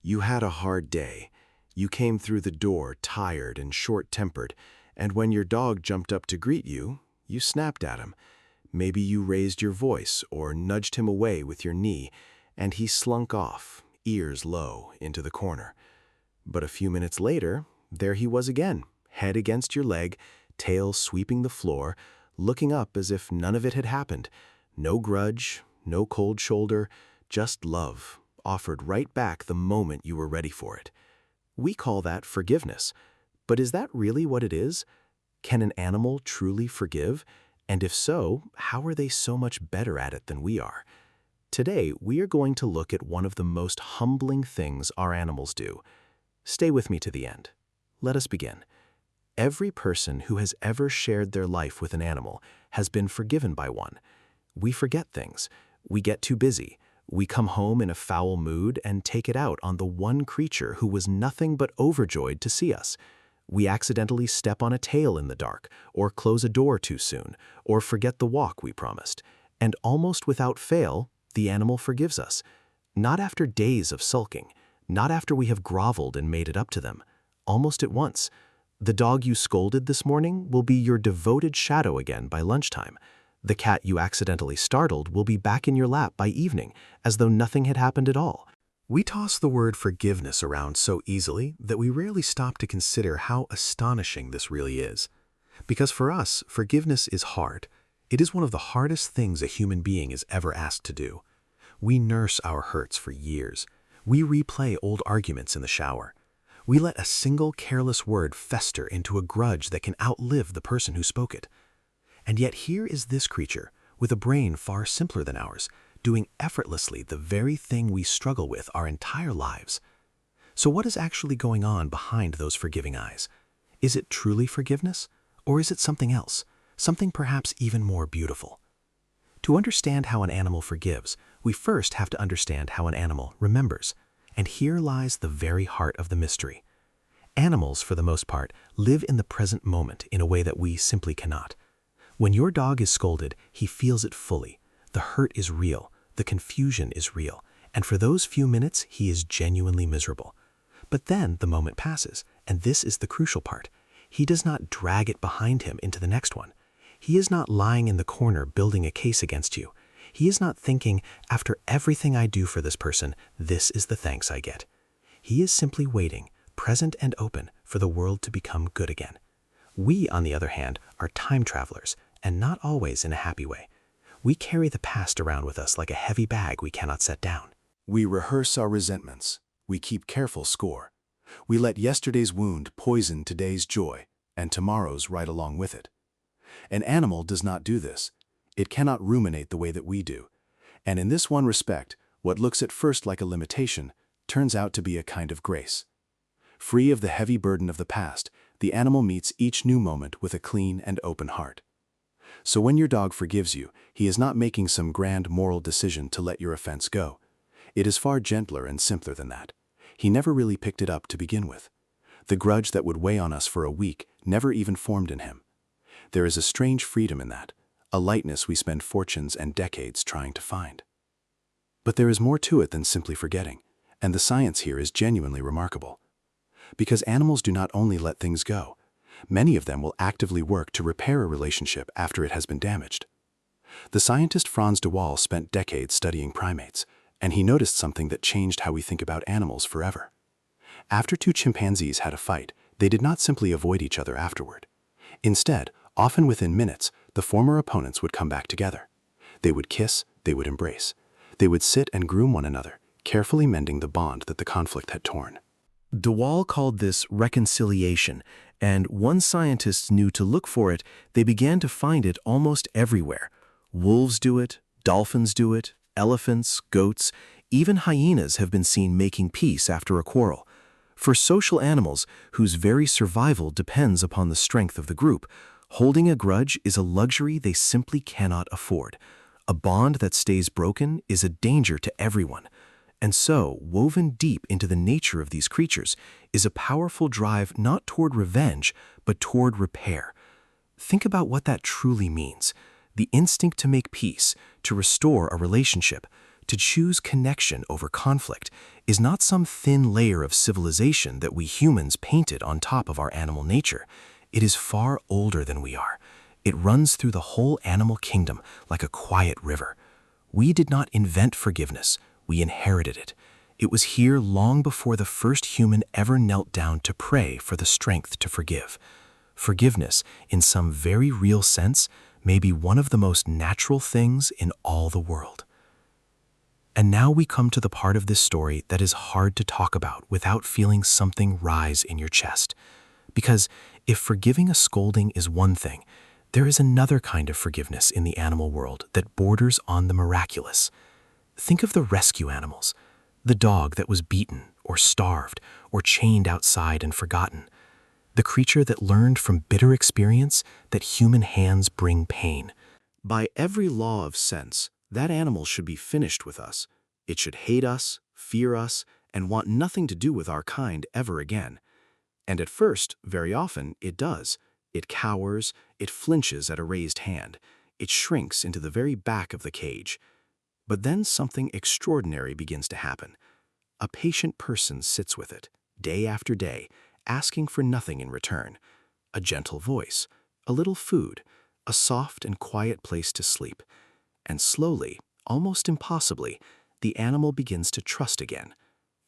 You had a hard day. You came through the door tired and short-tempered, and when your dog jumped up to greet you, you snapped at him. Maybe you raised your voice or nudged him away with your knee, and he slunk off, ears low, into the corner. But a few minutes later, there he was again, head against your leg, tail sweeping the floor, looking up as if none of it had happened. No grudge, no cold shoulder, just love, offered right back the moment you were ready for it. We call that forgiveness. But is that really what it is? Can an animal truly forgive? And if so, how are they so much better at it than we are? Today, we are going to look at one of the most humbling things our animals do. Stay with me to the end. Let us begin. Every person who has ever shared their life with an animal has been forgiven by one. We forget things. We get too busy. We come home in a foul mood and take it out on the one creature who was nothing but overjoyed to see us. We accidentally step on a tail in the dark, or close a door too soon, or forget the walk we promised. And almost without fail, the animal forgives us. Not after days of sulking, not after we have groveled and made it up to them. Almost at once. The dog you scolded this morning will be your devoted shadow again by lunchtime. The cat you accidentally startled will be back in your lap by evening, as though nothing had happened at all. We toss the word forgiveness around so easily that we rarely stop to consider how astonishing this really is. Because for us, forgiveness is hard. It is one of the hardest things a human being is ever asked to do. We nurse our hurts for years. We replay old arguments in the shower. We let a single careless word fester into a grudge that can outlive the person who spoke it. And yet here is this creature, with a brain far simpler than ours, doing effortlessly the very thing we struggle with our entire lives. So what is actually going on behind those forgiving eyes? Is it truly forgiveness? Or is it something else, something perhaps even more beautiful? To understand how an animal forgives, we first have to understand how an animal remembers. And here lies the very heart of the mystery. Animals, for the most part, live in the present moment in a way that we simply cannot. When your dog is scolded, he feels it fully. The hurt is real, the confusion is real, and for those few minutes, he is genuinely miserable. But then the moment passes, and this is the crucial part. He does not drag it behind him into the next one. He is not lying in the corner building a case against you. He is not thinking, after everything I do for this person, this is the thanks I get. He is simply waiting, present and open, for the world to become good again. We, on the other hand, are time travelers, and not always in a happy way. We carry the past around with us like a heavy bag we cannot set down. We rehearse our resentments. We keep careful score. We let yesterday's wound poison today's joy, and tomorrow's right along with it. An animal does not do this. It cannot ruminate the way that we do. And in this one respect, what looks at first like a limitation turns out to be a kind of grace. Free of the heavy burden of the past, the animal meets each new moment with a clean and open heart. So when your dog forgives you, he is not making some grand moral decision to let your offense go. It is far gentler and simpler than that. He never really picked it up to begin with. The grudge that would weigh on us for a week never even formed in him. There is a strange freedom in that, a lightness we spend fortunes and decades trying to find. But there is more to it than simply forgetting, and the science here is genuinely remarkable. Because animals do not only let things go, many of them will actively work to repair a relationship after it has been damaged. The scientist Frans de Waal spent decades studying primates, and he noticed something that changed how we think about animals forever. After two chimpanzees had a fight, they did not simply avoid each other afterward. Instead, often within minutes, the former opponents would come back together. They would kiss, they would embrace. They would sit and groom one another, carefully mending the bond that the conflict had torn. De Waal called this reconciliation, and once scientists knew to look for it, they began to find it almost everywhere. Wolves do it, dolphins do it, elephants, goats, even hyenas have been seen making peace after a quarrel. For social animals, whose very survival depends upon the strength of the group, holding a grudge is a luxury they simply cannot afford. A bond that stays broken is a danger to everyone. And so, woven deep into the nature of these creatures is a powerful drive not toward revenge, but toward repair. Think about what that truly means. The instinct to make peace, to restore a relationship, To choose connection over conflict is not some thin layer of civilization that we humans painted on top of our animal nature. It is far older than we are. It runs through the whole animal kingdom like a quiet river. We did not invent forgiveness, we inherited it. It was here long before the first human ever knelt down to pray for the strength to forgive. Forgiveness, in some very real sense, may be one of the most natural things in all the world. And now we come to the part of this story that is hard to talk about without feeling something rise in your chest. Because if forgiving a scolding is one thing, there is another kind of forgiveness in the animal world that borders on the miraculous. Think of the rescue animals, the dog that was beaten or starved or chained outside and forgotten, the creature that learned from bitter experience that human hands bring pain. By every law of sense, that animal should be finished with us. It should hate us, fear us, and want nothing to do with our kind ever again. And at first, very often, it does. It cowers, it flinches at a raised hand, it shrinks into the very back of the cage. But then something extraordinary begins to happen. A patient person sits with it, day after day, asking for nothing in return. A gentle voice, a little food, a soft and quiet place to sleep. And slowly, almost impossibly, the animal begins to trust again.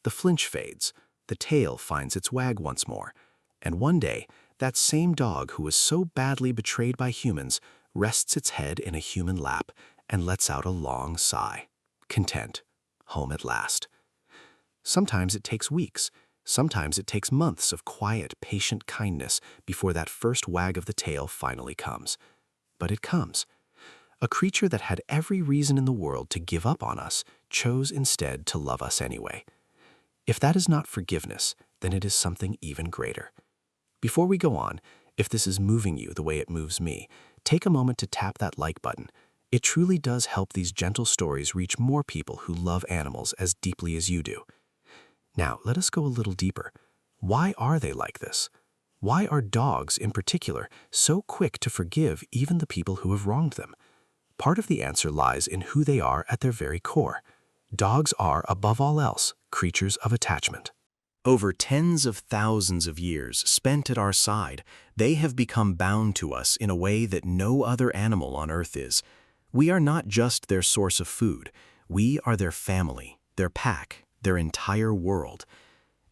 The flinch fades, the tail finds its wag once more, and one day, that same dog who was so badly betrayed by humans rests its head in a human lap and lets out a long sigh. Content. Home at last. Sometimes it takes weeks. Sometimes it takes months of quiet, patient kindness before that first wag of the tail finally comes. But it comes. A creature that had every reason in the world to give up on us chose instead to love us anyway. If that is not forgiveness, then it is something even greater. Before we go on, if this is moving you the way it moves me, take a moment to tap that like button. It truly does help these gentle stories reach more people who love animals as deeply as you do. Now, let us go a little deeper. Why are they like this? Why are dogs, in particular, so quick to forgive even the people who have wronged them? Part of the answer lies in who they are at their very core. Dogs are, above all else, creatures of attachment. Over tens of thousands of years spent at our side, they have become bound to us in a way that no other animal on Earth is. We are not just their source of food. We are their family, their pack, their entire world.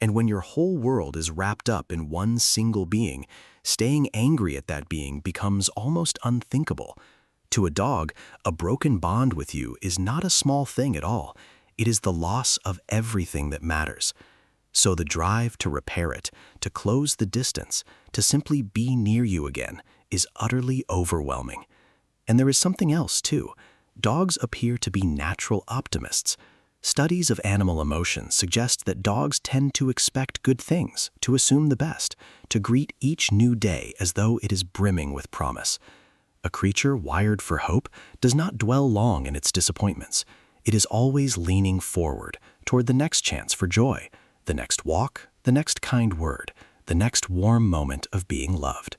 And when your whole world is wrapped up in one single being, staying angry at that being becomes almost unthinkable. To a dog, a broken bond with you is not a small thing at all. It is the loss of everything that matters. So the drive to repair it, to close the distance, to simply be near you again, is utterly overwhelming. And there is something else, too. Dogs appear to be natural optimists. Studies of animal emotions suggest that dogs tend to expect good things, to assume the best, to greet each new day as though it is brimming with promise. A creature wired for hope does not dwell long in its disappointments. It is always leaning forward, toward the next chance for joy, the next walk, the next kind word, the next warm moment of being loved.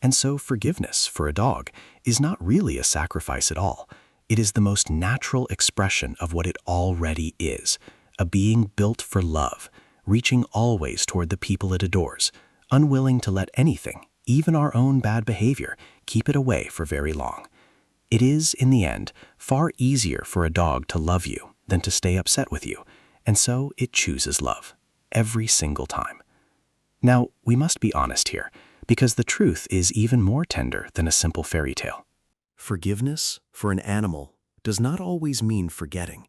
And so forgiveness, for a dog, is not really a sacrifice at all. It is the most natural expression of what it already is, a being built for love, reaching always toward the people it adores, unwilling to let anything, even our own bad behavior, keep it away for very long. It is, in the end, far easier for a dog to love you than to stay upset with you, and so it chooses love, every single time. Now, we must be honest here, because the truth is even more tender than a simple fairy tale. Forgiveness, for an animal, does not always mean forgetting.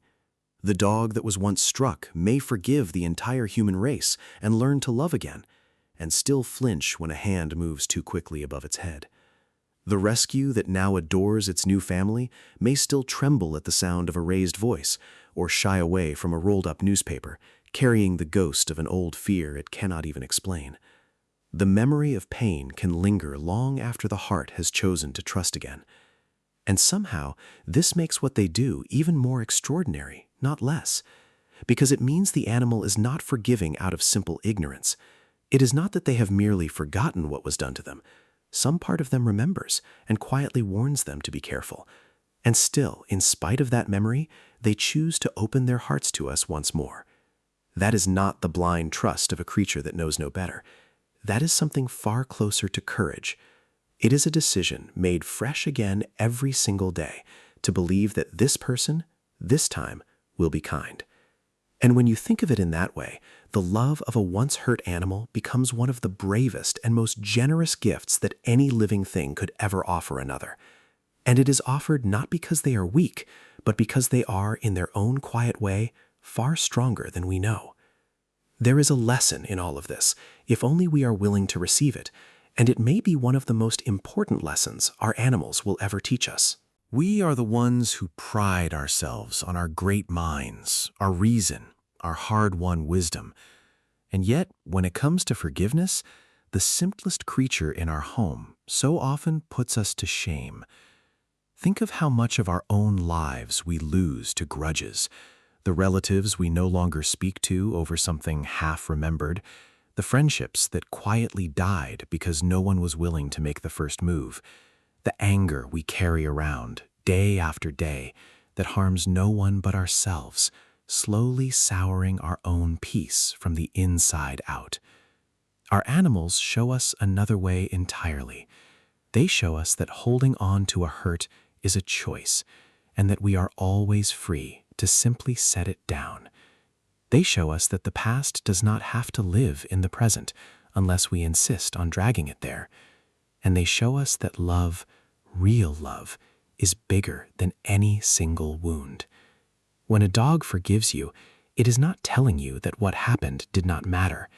The dog that was once struck may forgive the entire human race and learn to love again, and still flinch when a hand moves too quickly above its head. The rescue that now adores its new family may still tremble at the sound of a raised voice or shy away from a rolled-up newspaper, carrying the ghost of an old fear it cannot even explain. The memory of pain can linger long after the heart has chosen to trust again. And somehow, this makes what they do even more extraordinary, not less, because it means the animal is not forgiving out of simple ignorance. It is not that they have merely forgotten what was done to them. Some part of them remembers and quietly warns them to be careful. And still, in spite of that memory, they choose to open their hearts to us once more. That is not the blind trust of a creature that knows no better. That is something far closer to courage. It is a decision made fresh again every single day to believe that this person, this time, will be kind. And when you think of it in that way, the love of a once hurt animal becomes one of the bravest and most generous gifts that any living thing could ever offer another. And it is offered not because they are weak, but because they are, in their own quiet way, far stronger than we know. There is a lesson in all of this, if only we are willing to receive it, and it may be one of the most important lessons our animals will ever teach us. We are the ones who pride ourselves on our great minds, our reason, our hard-won wisdom. And yet, when it comes to forgiveness, the simplest creature in our home so often puts us to shame. Think of how much of our own lives we lose to grudges, the relatives we no longer speak to over something half-remembered, the friendships that quietly died because no one was willing to make the first move, the anger we carry around day after day that harms no one but ourselves, slowly souring our own peace from the inside out. Our animals show us another way entirely. They show us that holding on to a hurt is a choice, and that we are always free to simply set it down. They show us that the past does not have to live in the present unless we insist on dragging it there. And they show us that love, real love, is bigger than any single wound. When a dog forgives you, it is not telling you that what happened did not matter.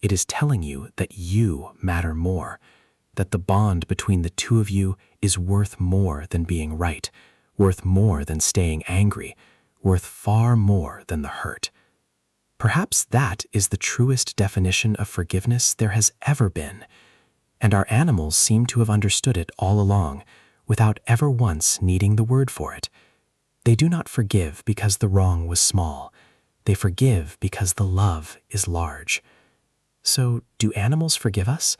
It is telling you that you matter more, that the bond between the two of you is worth more than being right, worth more than staying angry, worth far more than the hurt. Perhaps that is the truest definition of forgiveness there has ever been, and our animals seem to have understood it all along, without ever once needing the word for it. They do not forgive because the wrong was small. They forgive because the love is large. So, do animals forgive us?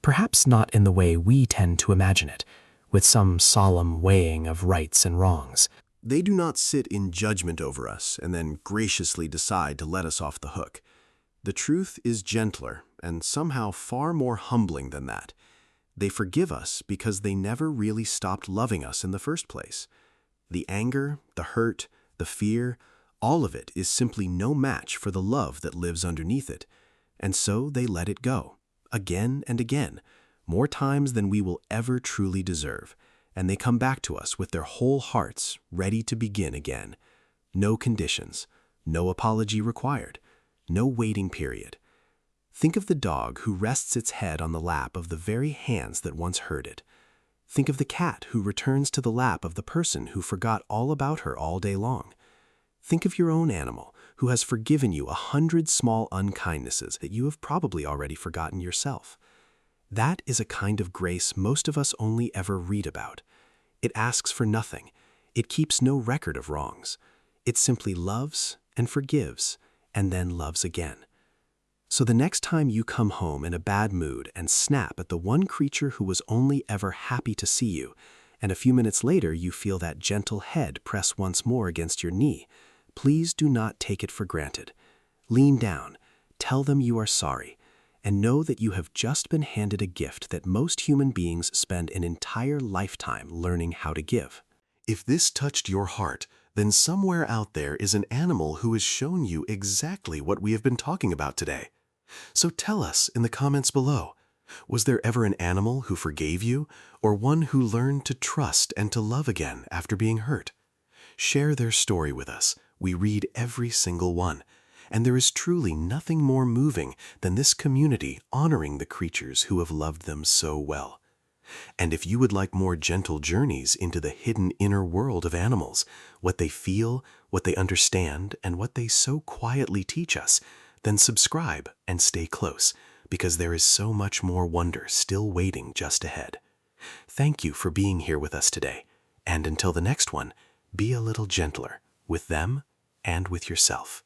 Perhaps not in the way we tend to imagine it, with some solemn weighing of rights and wrongs. They do not sit in judgment over us and then graciously decide to let us off the hook. The truth is gentler and somehow far more humbling than that. They forgive us because they never really stopped loving us in the first place. The anger, the hurt, the fear, all of it is simply no match for the love that lives underneath it. And so they let it go, again and again, more times than we will ever truly deserve. And they come back to us with their whole hearts ready to begin again. No conditions, no apology required, no waiting period. Think of the dog who rests its head on the lap of the very hands that once hurt it. Think of the cat who returns to the lap of the person who forgot all about her all day long. Think of your own animal who has forgiven you 100 small unkindnesses that you have probably already forgotten yourself. That is a kind of grace most of us only ever read about. It asks for nothing. It keeps no record of wrongs. It simply loves and forgives and then loves again. So the next time you come home in a bad mood and snap at the one creature who was only ever happy to see you, and a few minutes later you feel that gentle head press once more against your knee, please do not take it for granted. Lean down, tell them you are sorry, and know that you have just been handed a gift that most human beings spend an entire lifetime learning how to give. If this touched your heart, then somewhere out there is an animal who has shown you exactly what we have been talking about today. So tell us in the comments below, was there ever an animal who forgave you, or one who learned to trust and to love again after being hurt? Share their story with us. We read every single one. And there is truly nothing more moving than this community honoring the creatures who have loved them so well. And if you would like more gentle journeys into the hidden inner world of animals, what they feel, what they understand, and what they so quietly teach us, then subscribe and stay close, because there is so much more wonder still waiting just ahead. Thank you for being here with us today, and until the next one, be a little gentler with them and with yourself.